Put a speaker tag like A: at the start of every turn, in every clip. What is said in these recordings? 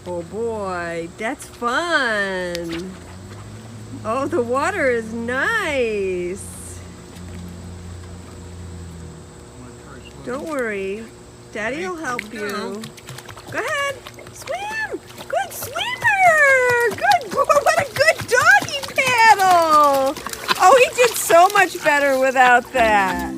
A: Oh boy, that's fun. Oh, the water is nice. Don't worry, Daddy will help you. Go ahead, swim. Good swimmer. Good boy. What a good doggy paddle. Oh, he did so much better without that.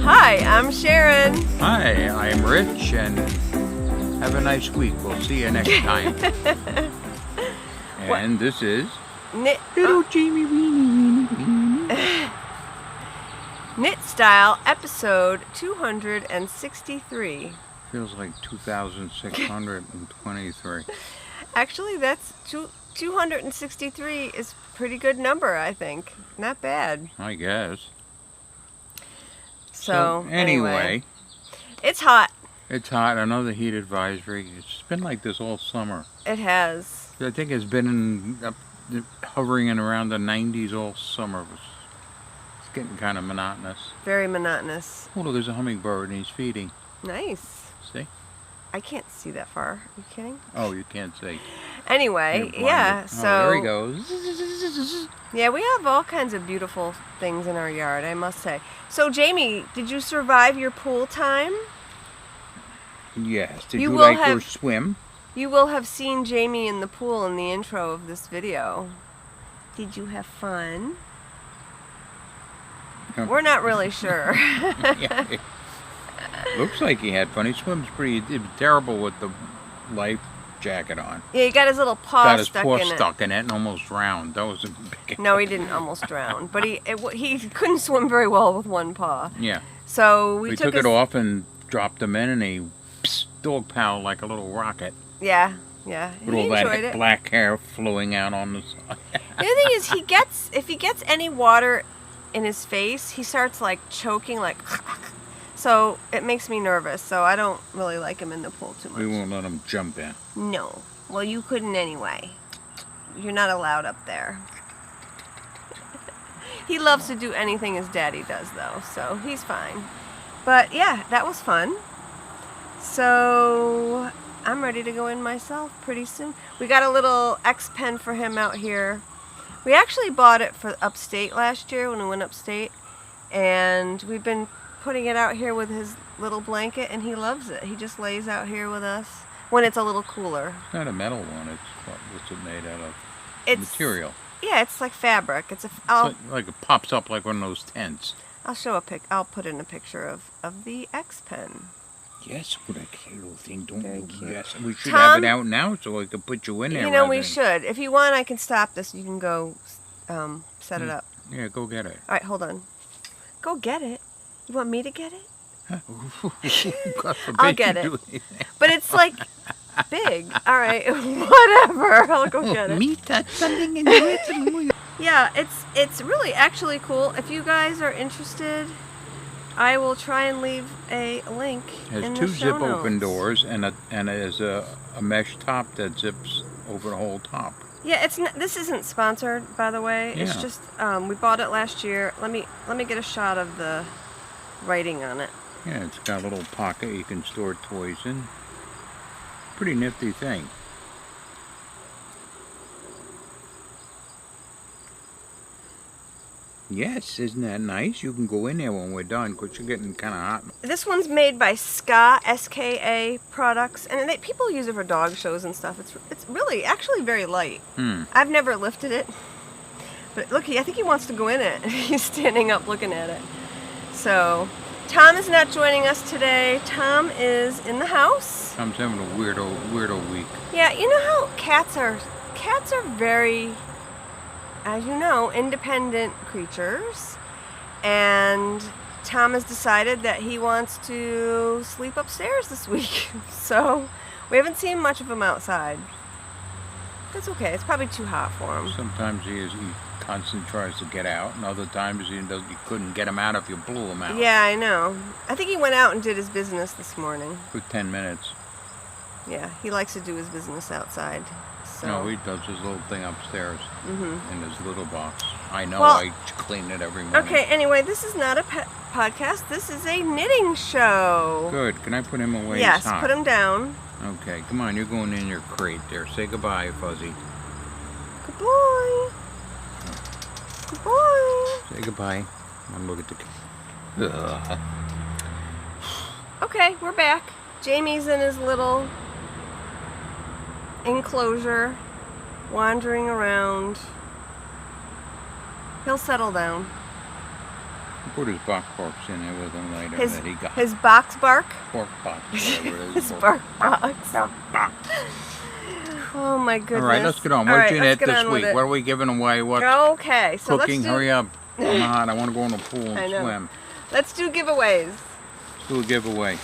A: Hi, I'm Sharon.
B: Hi, I'm Rich, and have a nice week. We'll see you next time. And this is Little Jamie Weenie.
A: Knit Style, episode 263.
B: Feels like 2,623.
A: Actually, that's 263 is a pretty good number, I think. Not bad.
B: I guess.
A: So
B: anyway,
A: it's hot.
B: It's hot. Another heat advisory. It's been like this all summer.
A: It has.
B: I think it's been hovering in around the 90s all summer. It's getting kind of monotonous.
A: Very monotonous.
B: Oh, look, there's a hummingbird and he's feeding.
A: Nice.
B: See?
A: I can't see that far. Are you kidding?
B: Oh, you can't see.
A: Anyway, yeah, so...
B: Oh, there he goes.
A: Yeah, we have all kinds of beautiful things in our yard, I must say. So, Jamie, did you survive your pool time?
B: Yes. Did you like your swim?
A: You will have seen Jamie in the pool in the intro of this video. Did you have fun? We're not really sure.
B: Yeah, looks like he had fun. He swims pretty... It was terrible with the life jacket on.
A: Yeah, he got his little paw stuck in it.
B: Got his paw stuck in it and almost drowned. That was a big...
A: No, he didn't almost drown, but he couldn't swim very well with one paw.
B: Yeah.
A: So
B: we took it off and dropped him in, and he dog paddled like a little rocket.
A: Yeah.
B: With all that black hair flowing out on the side.
A: The other thing is, if he gets any water in his face, he starts like choking, like. So it makes me nervous. So I don't really like him in the pool too much.
B: We won't let him jump in.
A: No. Well, you couldn't anyway. You're not allowed up there. He loves to do anything his daddy does, though, so he's fine. But yeah, that was fun. So I'm ready to go in myself pretty soon. We got a little X pen for him out here. We actually bought it for upstate last year when we went upstate, and we've been putting it out here with his little blanket, and he loves it. He just lays out here with us when it's a little cooler.
B: It's not a metal one. What's it made out of?
A: It's
B: material.
A: Yeah, it's like fabric. It's
B: like it pops up like one of those tents.
A: I'll put in a picture of the X pen.
B: Yes, what a cute little thing. Don't
A: Very
B: you?
A: cute.
B: Yes, we should have it out now so I can put you in there.
A: You know, we should. If you want, I can stop this. You can go set it up.
B: Yeah, go get it.
A: All right, hold on. Go get it. You want me to get it?
B: God forbid
A: I'll get
B: you
A: it.
B: do
A: But it's like big. All right, whatever. I'll go get it.
B: Me touch something and do it.
A: Yeah, it's really actually cool. If you guys are interested, I will try and leave a link in the show notes.
B: It has two zip open doors and it has a mesh top that zips over the whole top.
A: Yeah, this isn't sponsored, by the way.
B: Yeah.
A: It's just we bought it last year. Let me get a shot of the writing on it.
B: Yeah, it's got a little pocket you can store toys in. Pretty nifty thing. Yes, isn't that nice? You can go in there when we're done because you're getting kind of hot.
A: This one's made by Ska, S-K-A products, and people use it for dog shows and stuff. It's really actually very light. I've never lifted it, but look, I think he wants to go in it. He's standing up looking at it. So Tom is not joining us today. Tom is in the house.
B: Tom's having a weirdo week.
A: Yeah, you know how cats are very, as you know, independent creatures, and Tom has decided that he wants to sleep upstairs this week, so we haven't seen much of him outside. That's okay. It's probably too hot for him.
B: Sometimes he constantly tries to get out, and other times you couldn't get him out if you blew him out.
A: Yeah, I know. I think he went out and did his business this morning.
B: For 10 minutes.
A: Yeah, he likes to do his business outside. So.
B: No, he does his little thing upstairs in his little box. I know,
A: well,
B: I clean it every morning.
A: Okay, anyway, this is not a podcast. This is a knitting show.
B: Good. Can I put him away?
A: Yes, put him down.
B: Okay, come on, you're going in your crate there. Say goodbye, Fuzzy.
A: Goodbye. Goodbye.
B: Say goodbye. I'm look at the...
A: Okay, we're back. Jamie's in his little enclosure, wandering around. He'll settle down.
B: Put his box in there with him later that he got.
A: His box bark?
B: Pork box, whatever it is.
A: His bark box.
B: Box.
A: Oh my goodness.
B: All right, let's get on. What's you knit this week? What are we giving away? What's
A: so
B: cooking? Hurry up. I'm hot. I want to go in the pool and swim.
A: Let's do giveaways.
B: Let's do a giveaway.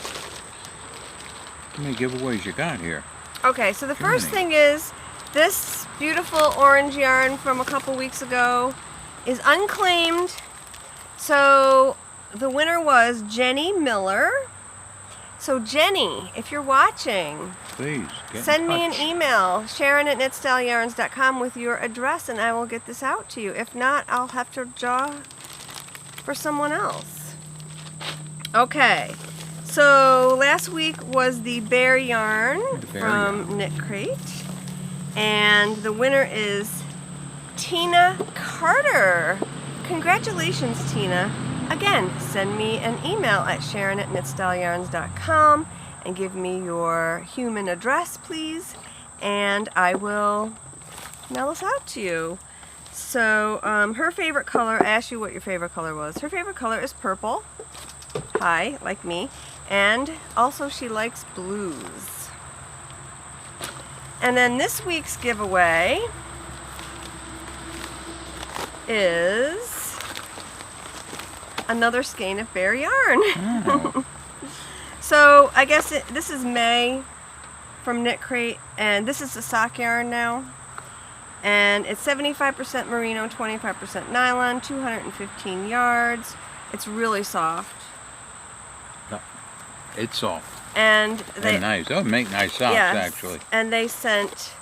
B: How many giveaways you got here?
A: Okay, so the first thing is this beautiful orange yarn from a couple weeks ago is unclaimed. So the winner was Jenny Miller. So Jenny, if you're watching,
B: please
A: send me an email, Sharon@knitstyleryarns.com with your address, and I will get this out to you. If not, I'll have to draw for someone else. Okay, so last week was the bear yarn from Knit Crate, and the winner is Tina Carter. Congratulations, Tina. Again, send me an email at Sharon@knitstyleryarns.com and give me your human address, please, and I will mail this out to you. So, her favorite color, I asked you what your favorite color was. Her favorite color is purple. Hi, like me. And also she likes blues. And then this week's giveaway is another skein of bear yarn.
B: Oh.
A: So I guess this is May from Knit Crate, and this is the sock yarn now. And it's 75% merino, 25% nylon, 215 yards. It's really soft.
B: It's soft.
A: And
B: nice. That would make nice socks, actually.
A: And they sent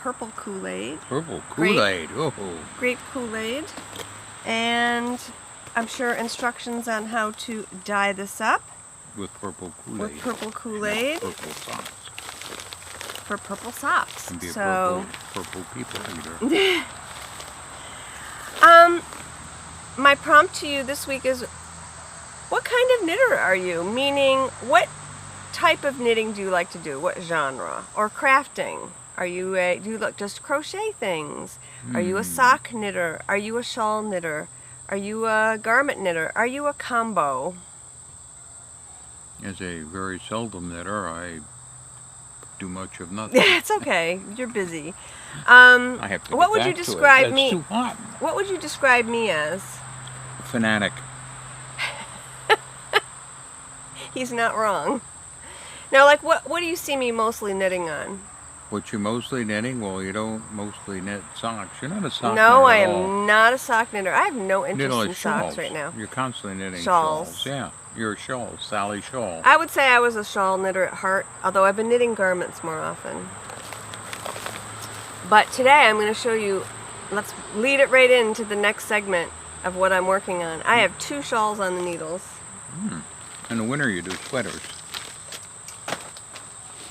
A: purple Kool-Aid.
B: Purple Kool-Aid. Oh.
A: Grape Kool-Aid. And I'm sure instructions on how to dye this up.
B: With purple Kool-Aid.
A: With purple Kool-Aid.
B: Purple socks.
A: For purple socks.
B: Can be a purple people eater.
A: My prompt to you this week is, what kind of knitter are you? Meaning, what type of knitting do you like to do? What genre? Or crafting? Do you just crochet things? Are you a sock knitter? Are you a shawl knitter? Are you a garment knitter? Are you a combo?
B: As a very seldom knitter, I do much of nothing.
A: It's okay. You're busy.
B: I have to.
A: What would you describe me?
B: It's too hot.
A: What would you describe me as?
B: Fanatic.
A: He's not wrong. Now, like, what do you see me mostly knitting on?
B: What you mostly knitting? Well, you don't mostly knit socks. You're not a sock knitter.
A: No, I
B: at all.
A: am not a sock knitter. I have no interest in
B: shawls.
A: socks right now.
B: You're constantly knitting
A: shawls.
B: Yeah, you're a shawl, Sally Shawl.
A: I would say I was a shawl knitter at heart, although I've been knitting garments more often. But today I'm going to show you, let's lead it right into the next segment of what I'm working on. I have 2 shawls on the needles.
B: In the winter you do sweaters.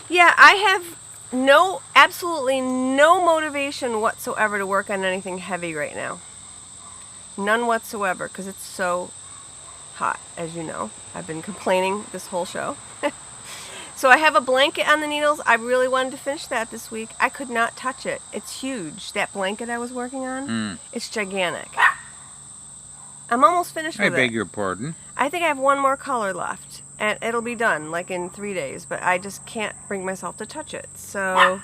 A: Yeah, I have absolutely no motivation whatsoever to work on anything heavy right now. None whatsoever, because it's so hot, as you know. I've been complaining this whole show. So I have a blanket on the needles. I really wanted to finish that this week. I could not touch it. It's huge. That blanket I was working on, it's gigantic. I'm almost finished with it.
B: I beg your pardon.
A: I think I have one more color left, and it'll be done, like in 3 days, but I just can't bring myself to touch it. So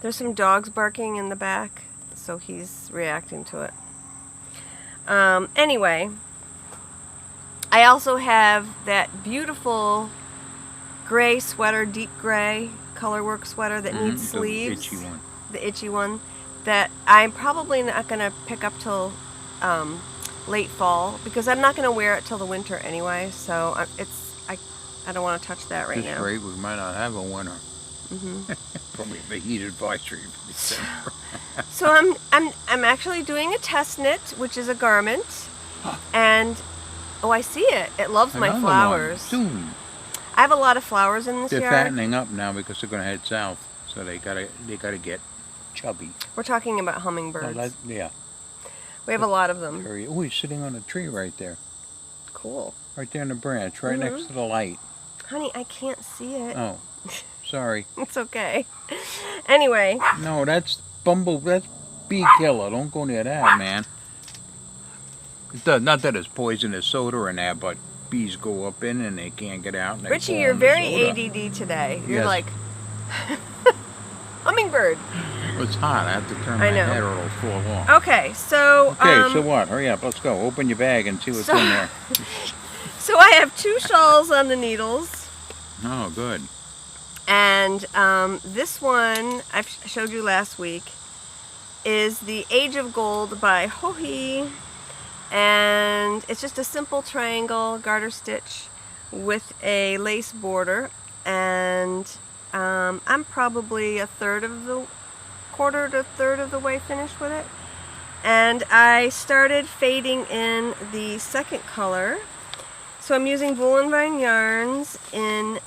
A: there's some dogs barking in the back, so he's reacting to it. Anyway, I also have that beautiful gray sweater, deep gray colorwork sweater that needs sleeves.
B: The itchy one.
A: The itchy one that I'm probably not going to pick up till late fall because I'm not going to wear it till the winter anyway. So I don't want to touch that right now.
B: At this rate, we might not have a winter. Probably a heat advisory for December.
A: So I'm actually doing a test knit, which is a garment, and I see it. It loves my
B: Another
A: flowers.
B: one, soon.
A: I have a lot of flowers in this
B: They're
A: yard.
B: fattening up now because they're going to head south, so they gotta get chubby.
A: We're talking about hummingbirds.
B: Oh, yeah.
A: We have a lot of them.
B: Oh, he's sitting on a tree right there.
A: Cool.
B: Right there in the branch, right next to the light.
A: Honey, I can't see it.
B: Oh, sorry.
A: It's okay. Anyway.
B: No, that's bee killer. Don't go near that, man. Not that it's poisonous soda in there, but bees go up in and they can't get out. And they
A: Richie,
B: fall
A: you're
B: in the
A: very
B: soda.
A: ADD today. You're
B: Yes.
A: like hummingbird.
B: Well, it's hot. I have to turn my head or it'll fall off.
A: Okay, so
B: So what? Hurry up. Let's go. Open your bag and see what's in there.
A: So I have 2 shawls on the needles.
B: Oh, good.
A: And this one I showed you last week is the Age of Gold by Joji, and it's just a simple triangle garter stitch with a lace border, and I'm probably quarter to third of the way finished with it. And I started fading in the second color. So I'm using Wool and Vine yarns in,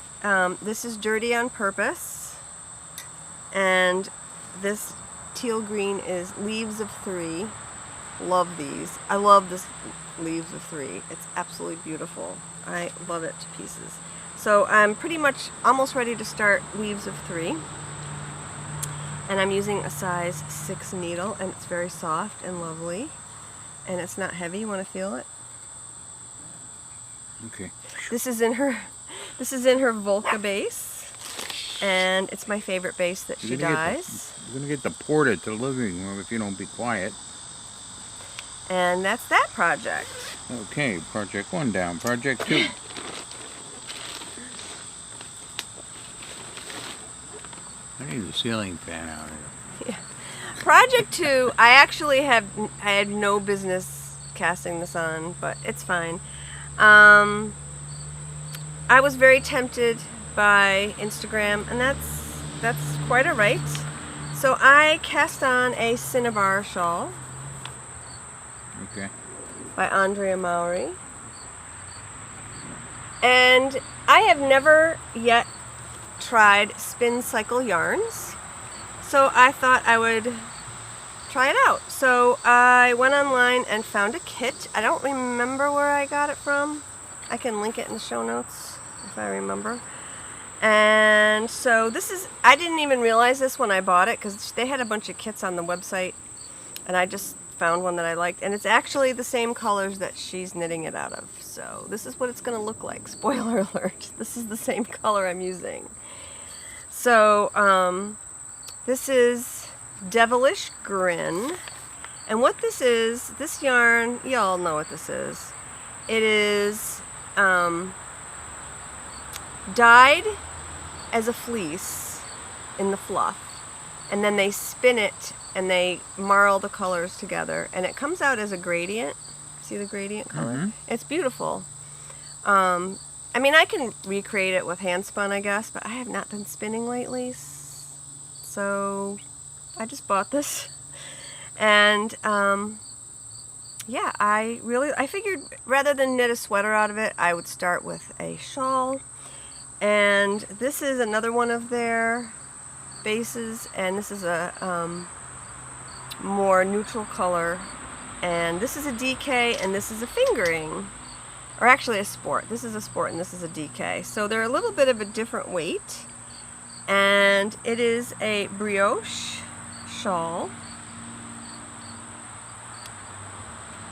A: this is Dirty on Purpose, and this teal green is Leaves of 3. Love these. I love this Leaves of 3. It's absolutely beautiful. I love it to pieces. So I'm pretty much almost ready to start Leaves of 3. And I'm using a size 6 needle, and it's very soft and lovely. And it's not heavy. You want to feel it?
B: Okay.
A: This is in her Volca base, and it's my favorite base that she dyes.
B: You're gonna get deported to the living room if you don't be quiet.
A: And that's that project.
B: Okay, project 1 down. Project 2. I need a ceiling fan out here.
A: Yeah. Project 2, I had no business casting this on, but it's fine. I was very tempted by Instagram, and that's quite a right. So I cast on a Cinnabar shawl.
B: Okay.
A: By Andrea Mowry. And I have never yet tried spin cycle yarns, so I thought I would try it out. So I went online and found a kit. I don't remember where I got it from. I can link it in the show notes if I remember. And so I didn't even realize this when I bought it because they had a bunch of kits on the website, and I just found one that I liked, and it's actually the same colors that she's knitting it out of. So this is what it's going to look like. Spoiler alert. This is the same color I'm using. So this is Devilish Grin, and what this yarn, y'all know what this is. It is dyed as a fleece in the fluff, and then they spin it and they marl the colors together, and it comes out as a gradient. See the gradient color? Mm-hmm. It's beautiful. I mean, I can recreate it with hand spun, I guess, but I have not been spinning lately, so I just bought this. And yeah, I figured rather than knit a sweater out of it, I would start with a shawl. And this is another one of their bases, and this is a more neutral color, and this is a DK, and this is a fingering, or actually a sport. This is a sport and this is a DK, so they're a little bit of a different weight. And it is a brioche shawl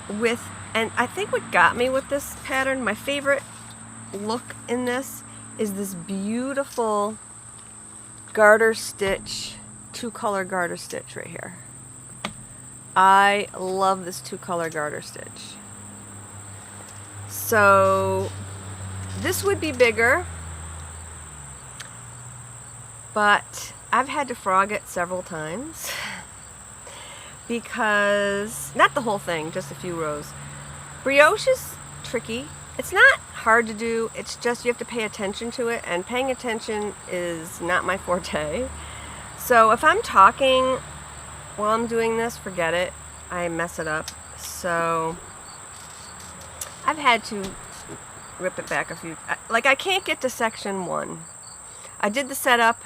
A: with, and I think what got me with this pattern, my favorite look in this is this beautiful garter stitch, 2-color garter stitch right here. I love this 2-color garter stitch. So this would be bigger, but I've had to frog it several times because, not the whole thing, just a few rows. Brioche is tricky. It's not hard to do, it's just you have to pay attention to it, and paying attention is not my forte. So if I'm talking while I'm doing this, forget it. I mess it up. So I've had to rip it back a few, like I can't get to section 1. I did the setup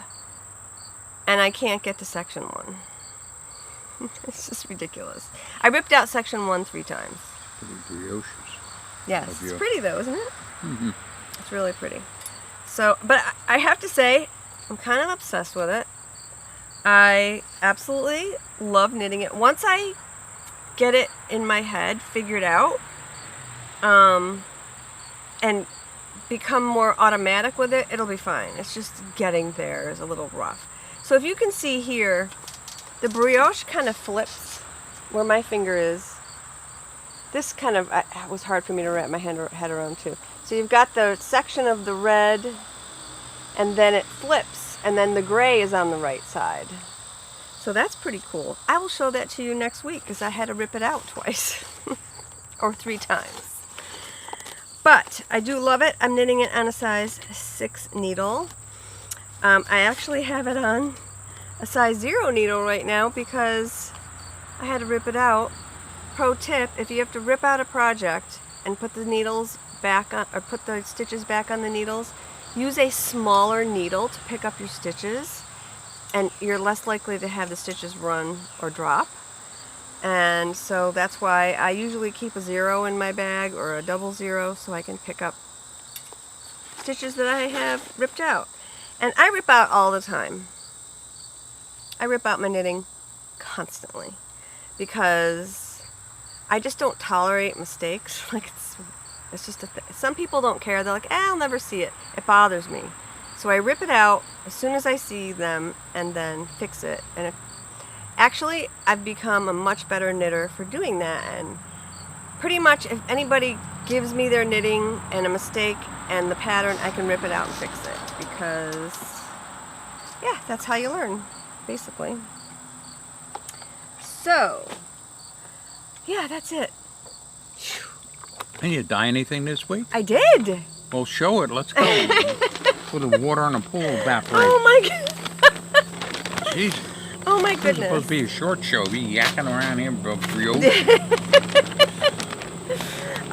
A: and I can't get to section 1. It's just ridiculous. I ripped out section 1 3 times.
B: Pretty brioches.
A: Yes, it's pretty though, isn't it?
B: Mm-hmm.
A: It's really pretty. So, but I have to say, I'm kind of obsessed with it. I absolutely love knitting it. Once I get it in my head, figured out, and become more automatic with it, it'll be fine. It's just getting there is a little rough. So if you can see here, the brioche kind of flips where my finger is. This kind of was hard for me to wrap my head around too. So you've got the section of the red, and then it flips, and then the gray is on the right side. So that's pretty cool. I will show that to you next week because I had to rip it out twice or 3 times. But I do love it. I'm knitting it on a size 6 needle. I actually have it on a size 0 needle right now because I had to rip it out. Pro tip, if you have to rip out a project and put the needles back on, or put the stitches back on the needles, use a smaller needle to pick up your stitches, and you're less likely to have the stitches run or drop. And so that's why I usually keep a 0 in my bag or a 00 so I can pick up stitches that I have ripped out. And I rip out all the time. I rip out my knitting constantly because I just don't tolerate mistakes. Like it's just a thing. Some people don't care. They're like, I'll never see it. It bothers me. So I rip it out as soon as I see them and then fix it. And actually, I've become a much better knitter for doing that. And pretty much if anybody gives me their knitting and a mistake and the pattern, I can rip it out and fix it. Because, yeah, that's how you learn, basically. So, yeah, that's it.
B: And you dye anything this week?
A: I did.
B: Well, show it. Let's go. Put the water on the pool evaporate.
A: Oh my god.
B: Jesus.
A: Oh my
B: It's
A: goodness.
B: supposed to be a short show. Be yakking around here, bro.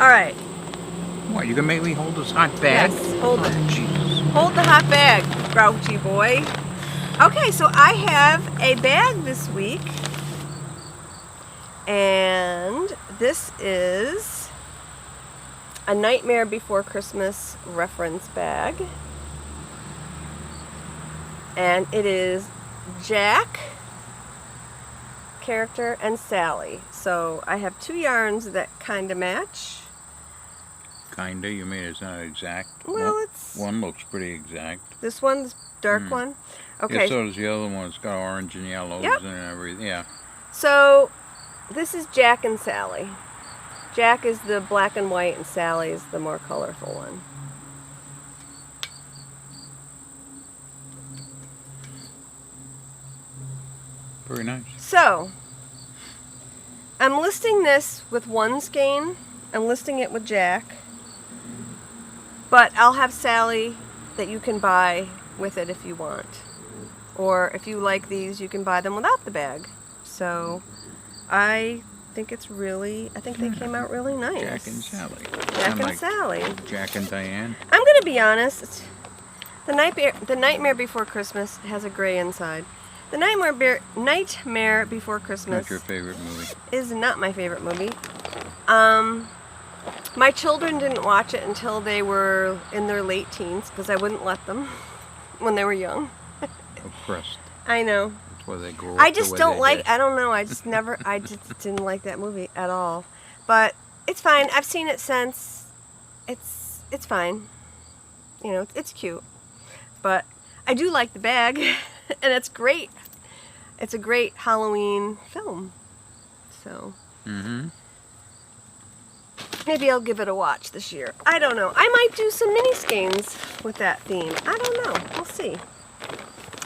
A: All right.
B: What, you gonna make me hold this hot bag?
A: Yes, hold it.
B: Oh, Jesus.
A: Hold the hot bag, grouchy boy. Okay, so I have a bag this week. And this is a Nightmare Before Christmas reference bag. And it is Jack character and Sally. So I have 2 yarns that kind of match.
B: Kinda, you mean it's not exact?
A: Well, it's...
B: One looks pretty exact.
A: This one's dark one? Okay.
B: Yeah, so does the other one. It's got orange and yellows
A: Yep.
B: and everything. Yeah.
A: So, this is Jack and Sally. Jack is the black and white and Sally is the more colorful one.
B: Very nice.
A: So, I'm listing this with one skein. I'm listing it with Jack. But I'll have Sally that you can buy with it if you want. Or if you like these, you can buy them without the bag. So, I think it's really, I think they came out really nice.
B: Jack and Sally.
A: Jack and
B: like
A: Sally.
B: Jack and Diane.
A: I'm going to be honest. The Nightmare Before Christmas has a gray inside. The Nightmare Before Christmas
B: Not your favorite movie.
A: is not my favorite movie. My children didn't watch it until they were in their late teens because I wouldn't let them when they were young.
B: Oppressed.
A: I know.
B: That's why they grow up
A: I just
B: the way
A: don't
B: they
A: like,
B: did.
A: I don't know, I just didn't like that movie at all. But it's fine. I've seen it since. It's fine. You know, it's cute. But I do like the bag and it's great. It's a great Halloween film. So.
B: Mm-hmm.
A: Maybe I'll give it a watch this year. I don't know. I might do some mini skeins with that theme. I don't know. We'll see.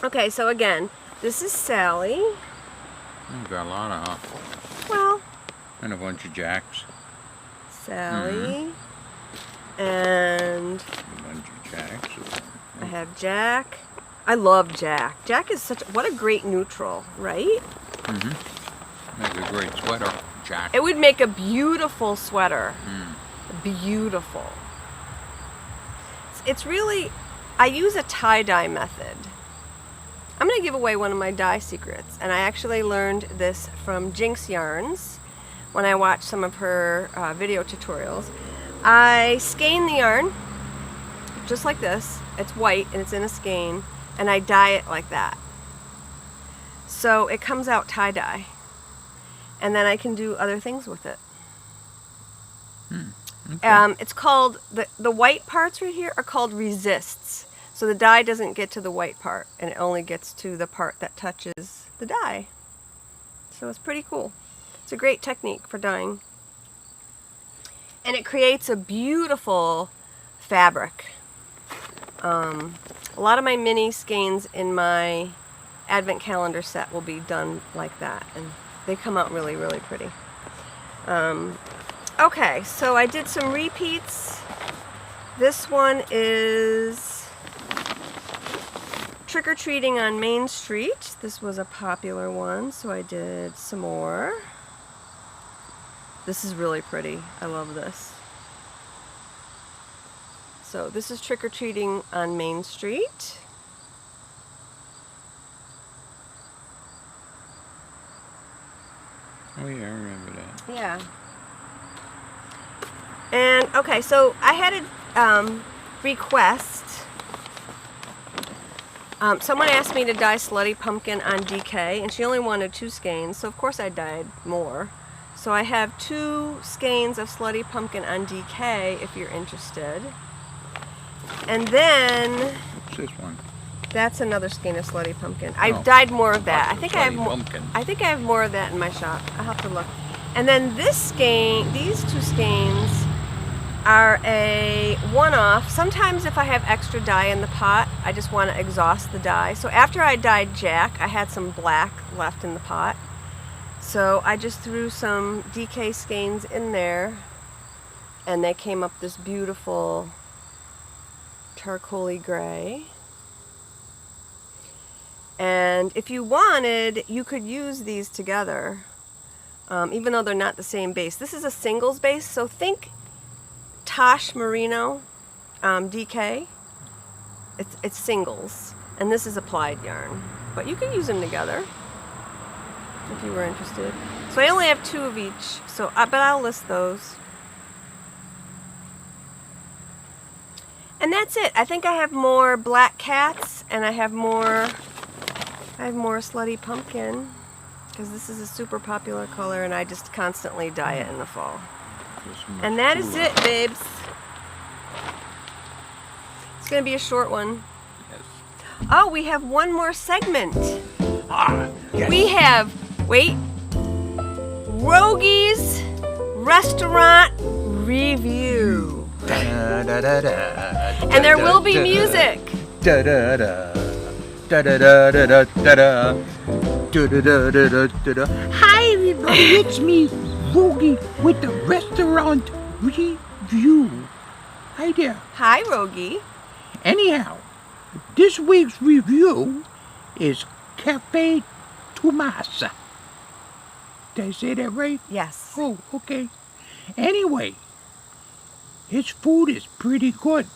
A: Okay, so again, this is Sally.
B: We've got a lot of,
A: Well,
B: and a bunch of jacks.
A: Sally. And
B: A bunch of jacks.
A: I have Jack. I love Jack. Jack is what a great neutral, right?
B: Make a great sweater, Jack.
A: It would make a beautiful sweater. Beautiful. It's really, I use a tie-dye method. I'm going to give away one of my dye secrets, and I actually learned this from Jinx Yarns when I watched some of her video tutorials. I skein the yarn just like this. It's white and it's in a skein, and I dye it like that. So it comes out tie-dye, and then I can do other things with it.
B: Okay.
A: It's called, the white parts right here are called resists. So the dye doesn't get to the white part, and it only gets to the part that touches the dye. So it's pretty cool. It's a great technique for dyeing. And it creates a beautiful fabric. A lot of my mini skeins in my advent calendar set will be done like that, and they come out really, really pretty. Okay, so I did some repeats. This one is Trick-or-Treating on Main Street. This was a popular one, so I did some more. This is really pretty. I love this. So this is Trick-or-Treating on Main Street.
B: Oh yeah, I remember that.
A: Yeah. And okay, so I had a request. Someone asked me to dye Slutty Pumpkin on DK, and she only wanted 2 skeins, so of course I dyed more. So I have 2 skeins of Slutty Pumpkin on DK if you're interested. And then
B: What's this one?
A: that's another skein of Slutty Pumpkin. I've
B: Oh.
A: dyed more of that. I think I have
B: Slutty
A: more.
B: Pumpkin.
A: I think I have more of that in my shop. I'll have to look. And then this skein, these 2 skeins are a one-off. Sometimes if I have extra dye in the pot, I just want to exhaust the dye. So after I dyed Jack, I had some black left in the pot. So I just threw some DK skeins in there, and they came up this beautiful charcoaly gray. And if you wanted, you could use these together, even though they're not the same base. This is a singles base, so think Tosh Merino DK. It's singles, and this is applied yarn. But you could use them together if you were interested. So I only have 2 of each, so but I'll list those. And that's it. I think I have more Black Cats, and I have more Slutty Pumpkin, because this is a super popular color, and I just constantly dye it in the fall. And that is it, babes. It's going to be a short one.
B: Yes.
A: Oh, we have one more segment.
B: Yes.
A: We have, wait, Roguey's Restaurant Review. And there will be music.
C: Hi everybody, it's me, Roguey, with the restaurant review. Hi there.
A: Hi, Roguey.
C: Anyhow, this week's review is Cafe Tomasa. Did I say that right?
A: Yes.
C: Oh, okay. Anyway, his food is pretty good.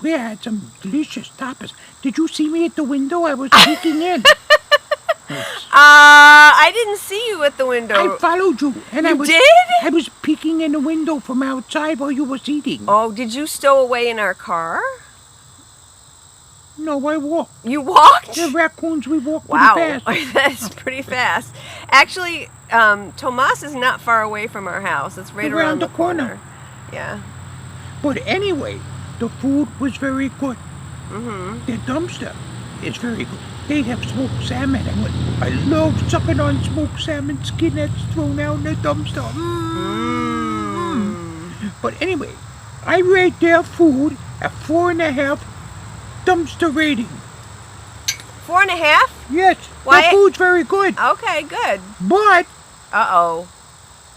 C: We had some delicious tapas. Did you see me at the window? I was peeking in.
A: I didn't see you at the window.
C: I followed you, and
A: You
C: I was
A: did?
C: I was peeking in the window from outside while you was eating.
A: Oh, did you stow away in our car?
C: No, I walked.
A: You walked?
C: The raccoons, we walked
A: Wow,
C: pretty fast.
A: that's pretty fast. Actually, Tomas is not far away from our house. It's right around the corner. Yeah.
C: But anyway, the food was very good.
A: Mm-hmm.
C: The dumpster is very good. They have smoked salmon, and I love sucking on smoked salmon skin that's thrown out in the dumpster. But anyway, I rate their food a 4.5 dumpster rating.
A: 4.5?
C: Yes,
A: Why-
C: the food's very good.
A: Okay, good.
C: But,
A: Uh-oh.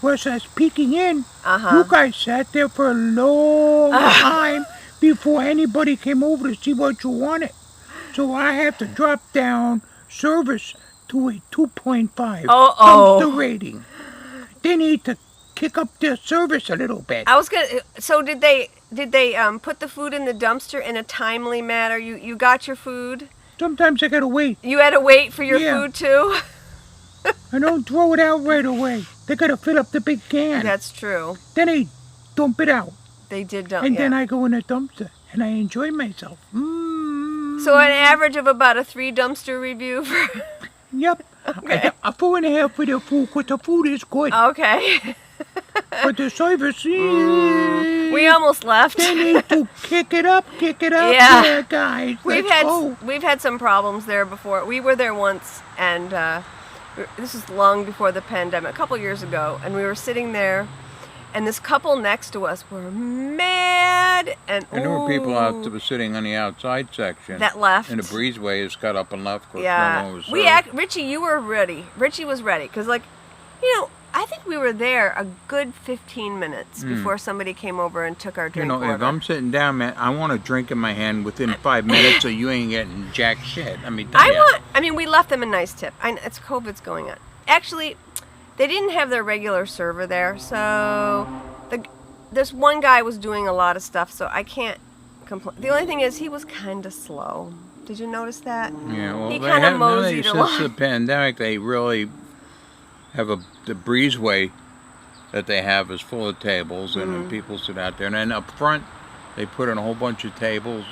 C: as I was peeking in,
A: Uh-huh.
C: you guys sat there for a long time before anybody came over to see what you wanted. So I have to drop down service to a 2.5
A: Uh-oh.
C: dumpster rating. They need to kick up their service a little bit.
A: I was gonna. So did they put the food in the dumpster in a timely manner? You got your food.
C: Sometimes I gotta wait.
A: You had to wait for your
C: Yeah.
A: food too.
C: I don't throw it out right away. They gotta fill up the big can.
A: That's true.
C: Then they dump it out.
A: They did dump.
C: And
A: Yeah.
C: then I go in the dumpster and I enjoy myself.
A: So an average of about a 3 dumpster review.
C: Yep.
A: Okay.
C: A 4.5 for the food, because the food is good.
A: Okay.
C: But the service,
A: We almost left.
C: they need to kick it up
A: Yeah.
C: there, guys.
A: We've
C: Let's go.
A: had some problems there before. We were there once, and this is long before the pandemic, a couple years ago, and we were sitting there, and this couple next to us were mad, and
B: And there were people out that were sitting on the outside section.
A: that left.
B: And the breezeway has got up and left. 'Cause no
A: Yeah,
B: one was served.
A: Richie, you were ready. Richie was ready, because I think we were there a good 15 minutes before somebody came over and took our drink order.
B: If I'm sitting down, man, I want a drink in my hand within 5 minutes, so you ain't getting jack shit. I mean,
A: we left them a nice tip. It's COVID's going on. Actually, they didn't have their regular server there, so this one guy was doing a lot of stuff, so I can't complain. The only thing is, he was kind of slow. Did you notice that?
B: Yeah, well,
A: He
B: they
A: kind of
B: have
A: moseyed
B: since
A: along.
B: the pandemic, they really have the breezeway that they have is full of tables, and then people sit out there. And then up front, they put in a whole bunch of tables,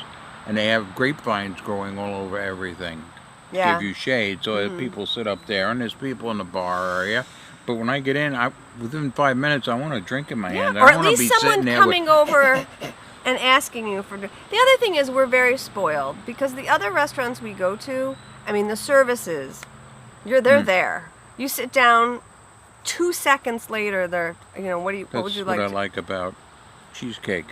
B: and they have grapevines growing all over everything to
A: Yeah.
B: give you shade, so that people sit up there, and there's people in the bar area. But when I get in, within 5 minutes, I want a drink in my hand. I
A: Or
B: don't
A: at
B: want to be
A: least someone
B: sitting there
A: coming over and asking you for. The other thing is, we're very spoiled because the other restaurants we go to, the services, they're there. You sit down, 2 seconds later, they're, what would you
B: That's
A: like?
B: what I like about cheesecake.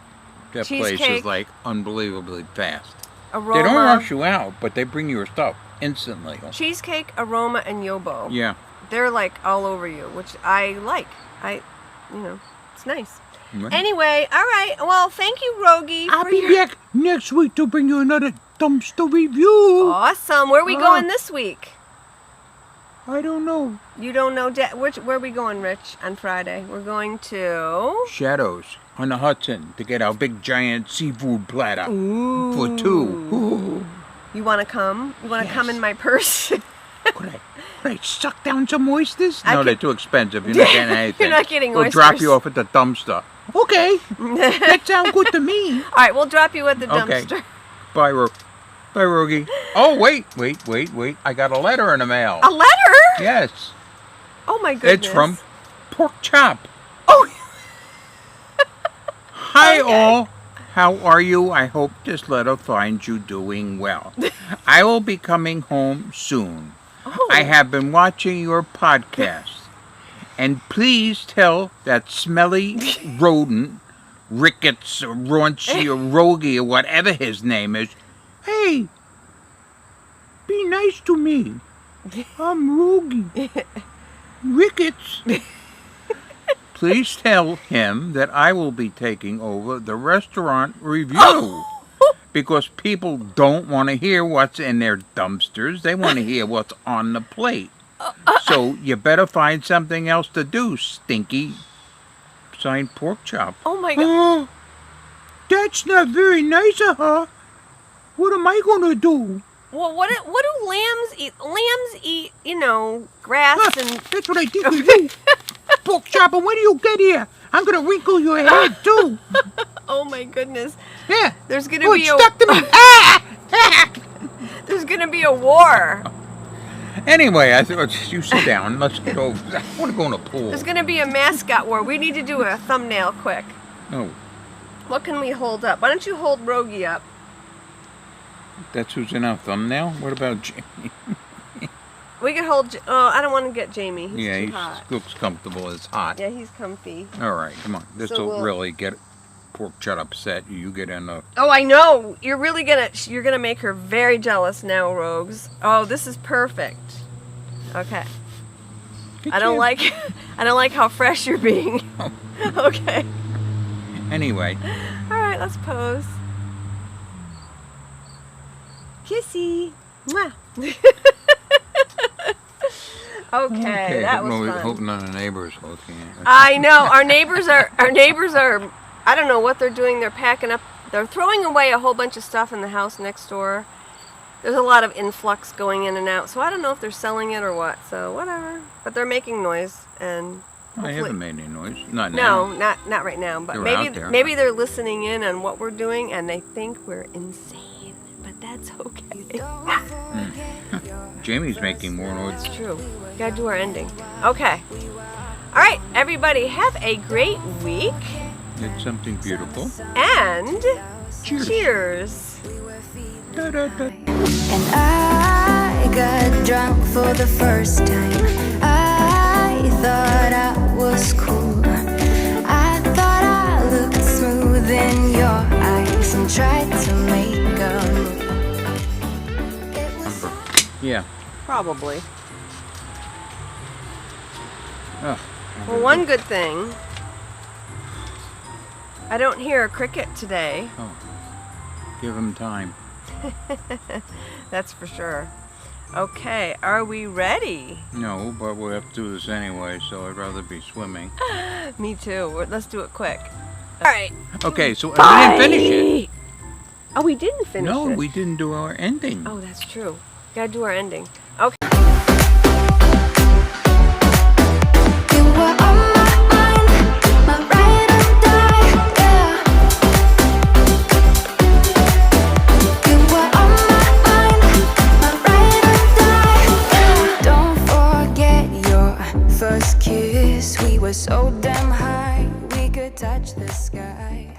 B: That place
A: Cheesecake.
B: is like unbelievably fast.
A: Aroma.
B: They don't rush you out, but they bring you your stuff instantly.
A: Cheesecake, Aroma, and Yobo.
B: Yeah.
A: They're like all over you, which I like. It's nice.
B: Right.
A: Anyway, all right. Well, thank you, Roguey.
C: I'll
A: for
C: be
A: your-
C: back next week to bring you another dumpster review.
A: Awesome. Where are we going this week?
C: I don't know.
A: You don't know where are we going, Rich, on Friday? We're going to
B: Shadows on the Hudson to get our big giant seafood platter
A: Ooh.
B: for 2. Ooh.
A: You want to come? You want to
C: Yes.
A: come in my purse?
C: Could I suck down some oysters?
B: No, they're too expensive. You're not getting anything.
A: You're not getting
B: We'll drop
A: oysters.
B: you off at the dumpster.
C: Okay, that sounds good to me.
A: All right, we'll drop you at the
B: Okay.
A: dumpster.
B: Bye, Roguey. Oh, wait. I got a letter in the mail.
A: A letter?
B: Yes.
A: Oh my goodness.
B: It's from Pork Chop.
A: Oh.
B: Hi,
A: Okay.
B: all. How are you? I hope this letter finds you doing well. I will be coming home soon.
A: Oh.
B: I have been watching your podcast. And please tell that smelly rodent, Ricketts or Raunchy or Roguey or whatever his name is,
C: Hey, be nice to me. I'm Roguey. Ricketts.
B: please tell him that I will be taking over the restaurant review. Because people don't want to hear what's in their dumpsters. They want to hear what's on the plate. So you better find something else to do, Stinky. Signed Pork Chop.
A: Oh my God.
C: That's not very nice of her. What am I going to do?
A: Well, what do lambs eat? Lambs eat, grass and...
C: That's what I did with you. Pork Chop, and when do you get here? I'm going to wrinkle your head, too.
A: Oh my goodness.
C: Yeah.
A: There's gonna
C: Oh,
A: be
C: it's stuck to me.
A: There's gonna be a war.
B: Anyway, I thought you sit down. Let's get over. I want to go in a pool.
A: There's gonna be a mascot war. We need to do a thumbnail quick.
B: No,
A: What can we hold up? Why don't you hold Roguey up?
B: that's who's in our thumbnail. What about Jamie?
A: We could hold... I don't want to get Jamie. He's
B: Yeah,
A: too
B: he
A: hot.
B: looks comfortable. It's hot.
A: Yeah, he's comfy.
B: All right, come on. This will
A: we'll-
B: really get pork chop upset. You get in a...
A: Oh, I know. You're gonna make her very jealous now, Rogues. Oh, this is perfect. Okay. I don't like how fresh you're being. Okay.
B: Anyway.
A: All right, let's pose. Kissy. Mwah. Okay, that was fun.
B: Hope none of the neighbors looking at us.
A: I know. Our neighbors are I don't know what they're doing. They're packing up. They're throwing away a whole bunch of stuff in the house next door. There's a lot of influx going in and out, so I don't know if they're selling it or what. So whatever. But they're making noise, and
B: I haven't made any noise. Not now.
A: No, not right now. But
B: They're out there.
A: maybe they're listening in on what we're doing, and they think we're insane. But that's okay.
B: Jamie's making more noise.
A: It's true. Gotta do our ending. Okay. All right, everybody, have a great week.
B: It's something beautiful.
A: And
B: Cheers.
A: cheers.
B: Da, da, da.
D: And I got drunk for the first time. I thought I was cool. I thought I looked smooth in your eyes and tried to make a move. It was
B: Yeah.
A: Probably.
B: Oh,
A: Well, one good thing, I don't hear a cricket today.
B: give him time.
A: That's for sure. Okay, are we ready?
B: No, but we'll have to do this anyway, so I'd rather be swimming.
A: Me too. Let's do it quick. All right.
B: Okay, so I didn't finish it.
A: Oh, we didn't finish it.
B: No, we didn't do our ending.
A: Oh, that's true. Gotta do our ending. Okay.
D: You were on my mind, my ride or die, yeah. You were on my mind, my ride or die, yeah. Don't forget your first kiss. We were so damn high, we could touch the sky.